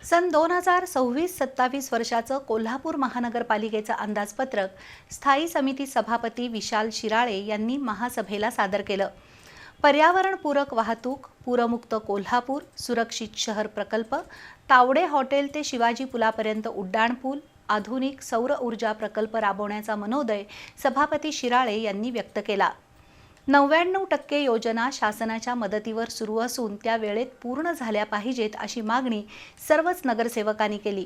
सन 2026-27 वर्षाचं कोल्हापूर महानगरपालिकेचं अंदाजपत्रक स्थायी समिती सभापती विशाल शिराळे यांनी महासभेला सादर केलं. पर्यावरणपूरक वाहतूक, पूरमुक्त कोल्हापूर, सुरक्षित शहर प्रकल्प, तावडे हॉटेल ते शिवाजी पुलापर्यंत उड्डाणपूल, आधुनिक सौर ऊर्जा प्रकल्प राबवण्याचा मनोदय सभापती शिराळे यांनी व्यक्त केला. 99% योजना शासनाच्या मदतीवर सुरू असून त्या वेळेत पूर्ण झाल्या पाहिजेत अशी मागणी सर्वच नगरसेवकांनी केली.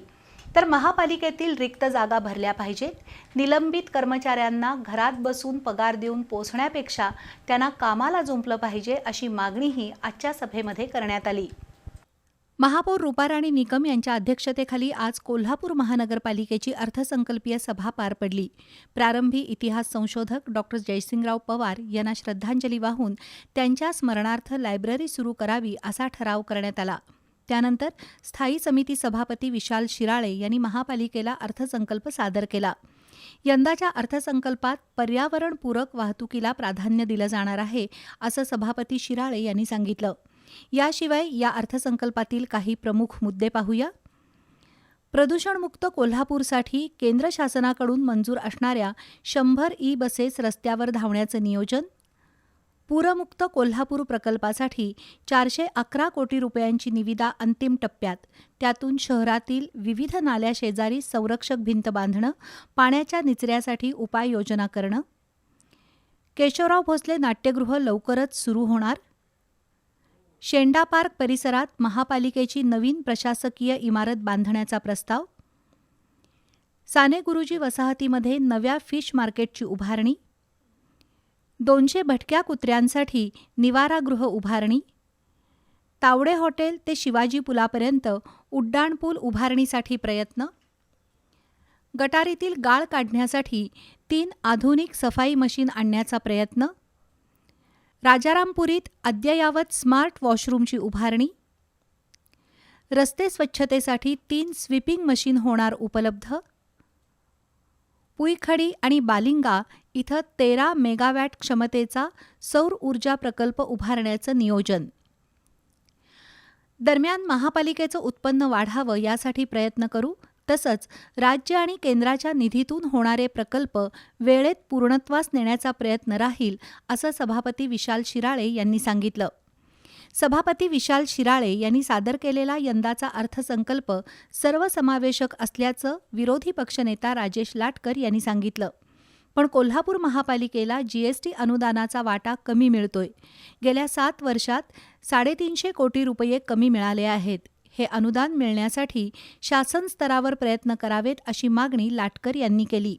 तर महापालिकेतील रिक्त जागा भरल्या पाहिजेत. निलंबित कर्मचाऱ्यांना घरात बसून पगार देऊन पोसण्यापेक्षा त्यांना कामाला जुंपलं पाहिजे अशी मागणीही आजच्या सभेमध्ये करण्यात आली. महापौर रूपाराणी निकम यांच्या अध्यक्षतेखाली आज कोल्हापूर महानगरपालिकेची अर्थसंकल्पीय सभा पार पडली. प्रारंभी इतिहास संशोधक डॉ. जयसिंगराव पवार यांना श्रद्धांजली वाहून त्यांच्या स्मरणार्थ लायब्ररी सुरू करावी असा ठराव करण्यात आला. त्यानंतर स्थायी समिती सभापती विशाल शिराळे यांनी महापालिकेला अर्थसंकल्प सादर केला. यंदाच्या अर्थसंकल्पात पर्यावरणपूरक वाहतुकीला प्राधान्य दिलं जाणार आहे असं सभापती शिराळे यांनी सांगितलं. याशिवाय या अर्थसंकल्पातील काही प्रमुख मुद्दे पाहूया. प्रदूषणमुक्त कोल्हापूरसाठी केंद्र शासनाकडून मंजूर असणाऱ्या 100 ई-बसेस रस्त्यावर धावण्याचं नियोजन. पूरमुक्त कोल्हापूर प्रकल्पासाठी 411 कोटी रुपयांची निविदा अंतिम टप्प्यात. त्यातून शहरातील विविध नाल्याशेजारी संरक्षक भिंत बांधणं, पाण्याच्या निचऱ्यासाठी उपाययोजना करणं. केशवराव भोसले नाट्यगृह लवकरच सुरू होणार. शेंडा पार्क परिसरात महापालिकेची नवीन प्रशासकीय इमारत बांधण्याचा प्रस्ताव. साने गुरुजी वसाहतीमध्ये नव्या फिश मार्केटची उभारणी. 200 भटक्या कुत्र्यांसाठी निवारागृह उभारणी. तावडे हॉटेल ते शिवाजी पुलापर्यंत उड्डाणपूल उभारणीसाठी प्रयत्न. गटारीतील गाळ काढण्यासाठी 3 आधुनिक सफाई मशीन आणण्याचा प्रयत्न. राजारामपुरीत अद्ययावत स्मार्ट वॉशरूमची उभारणी. रस्ते स्वच्छतेसाठी 3 स्वीपिंग मशीन होणार उपलब्ध. पुईखडी आणि बालिंगा इथं 13 मेगावॅट क्षमतेचा सौर ऊर्जा प्रकल्प उभारण्याचं नियोजन. दरम्यान महापालिकेचं उत्पन्न वाढावं यासाठी प्रयत्न करू. तसंच राज्य आणि केंद्राच्या निधीतून होणारे प्रकल्प वेळेत पूर्णत्वास नेण्याचा प्रयत्न राहील असं सभापती विशाल शिराळे यांनी सांगितलं. सभापती विशाल शिराळे यांनी सादर केलेला यंदाचा अर्थसंकल्प सर्वसमावेशक असल्याचं विरोधी पक्षनेता राजेश लाटकर यांनी सांगितलं. पण कोल्हापूर महापालिकेला जीएसटी अनुदानाचा वाटा कमी मिळतोय. गेल्या 7 वर्षात 350 कोटी रुपये कमी मिळाले आहेत. हे अनुदान मिळण्यासाठी शासन स्तरावर प्रयत्न करावेत अशी मागणी लाटकर यांनी केली.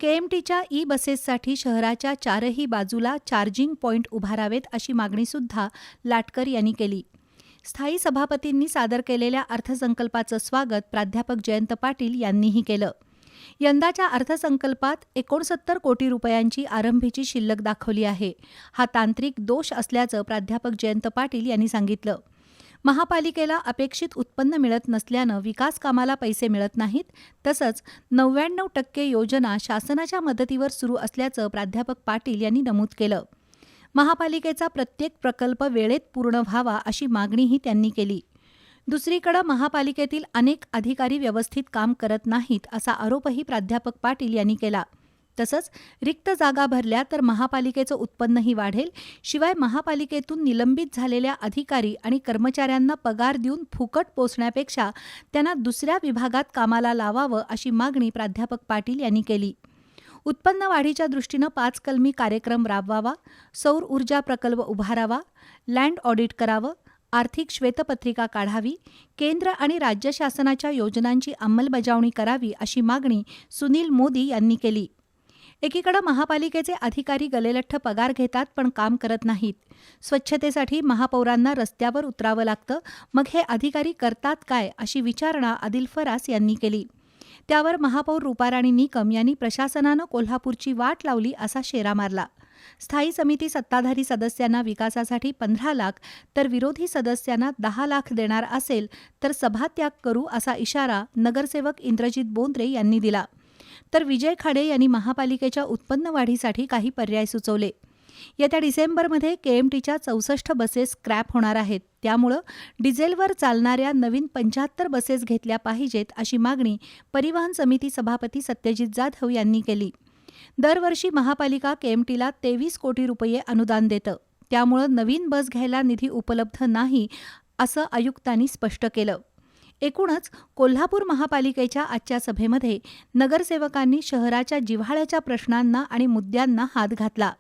केएमटीच्या ई-बसेससाठी शहराच्या 4ही बाजूला चार्जिंग पॉईंट उभारावेत अशी मागणीसुद्धा लाटकर यांनी केली. स्थायी सभापतींनी सादर केलेल्या अर्थसंकल्पाचं स्वागत प्राध्यापक जयंत पाटील यांनीही केलं. यंदाच्या अर्थसंकल्पात 69 कोटी रुपयांची आरंभीची शिल्लक दाखवली आहे. हा तांत्रिक दोष असल्याचं प्राध्यापक जयंत पाटील यांनी सांगितलं. महापालिकेला अपेक्षित उत्पन्न मिळत नसल्यानं विकास कामाला पैसे मिळत नाहीत. तसंच 99% योजना शासनाच्या मदतीवर सुरू असल्याचं प्राध्यापक पाटील यांनी नमूद केलं. महापालिकेचा प्रत्येक प्रकल्प वेळेत पूर्ण व्हावा अशी मागणीही त्यांनी केली. दुसरीकडे महापालिकेतील अनेक अधिकारी व्यवस्थित काम करत नाहीत असा आरोपही प्राध्यापक पाटील यांनी केला. तसंच रिक्त जागा भरल्या तर महापालिकेचं उत्पन्नही वाढेल. शिवाय महापालिकेतून निलंबित झालेल्या अधिकारी आणि कर्मचाऱ्यांना पगार देऊन फुकट पोसण्यापेक्षा त्यांना दुसऱ्या विभागात कामाला लावावं अशी मागणी प्राध्यापक पाटील यांनी केली. उत्पन्न वाढीच्या दृष्टीनं 5 कलमी कार्यक्रम राबवावा. सौर ऊर्जा प्रकल्प उभारावा. लँड ऑडिट करावं. आर्थिक श्वेतपत्रिका काढावी. केंद्र आणि राज्य शासनाच्या योजनांची अंमलबजावणी करावी अशी मागणी सुनील मोदी यांनी केली. एकीकडे महापालिकेचे अधिकारी गलेलठ्ठ पगार घेतात पण काम करत नाहीत. स्वच्छतेसाठी महापौरांना रस्त्यावर उतरावं लागतं. मग हे अधिकारी करतात काय अशी विचारणा आदिल फरास यांनी केली. त्यावर महापौर रूपाराणी निकम यांनी प्रशासनानं कोल्हापूरची वाट लावली असा शेरा मारला. स्थायी समिती सत्ताधारी सदस्यांना विकासासाठी 15 लाख तर विरोधी सदस्यांना 10 लाख देणार असेल तर सभात्याग करू असा इशारा नगरसेवक इंद्रजित बोंद्रे यांनी दिला. तर विजय खाडे यांनी महापालिकेच्या उत्पन्न वाढीसाठी काही पर्याय सुचवले. येत्या डिसेंबरमध्ये केएमटीच्या 64 बसेस स्क्रॅप होणार आहेत. त्यामुळं डिझेलवर चालणाऱ्या नवीन 75 बसेस घेतल्या पाहिजेत अशी मागणी परिवहन समिती सभापती सत्यजित जाधव यांनी केली. दरवर्षी महापालिका केएमटीला 23 कोटी रुपये अनुदान देतं. त्यामुळं नवीन बस घ्यायला निधी उपलब्ध नाही असं आयुक्तांनी स्पष्ट केलं. एकूणच कोल्हापूर महापालिकेच्या आजच्या सभेमध्ये नगरसेवकांनी शहराच्या जिव्हाळ्याच्या प्रश्नांना आणि मुद्द्यांना हात घातला.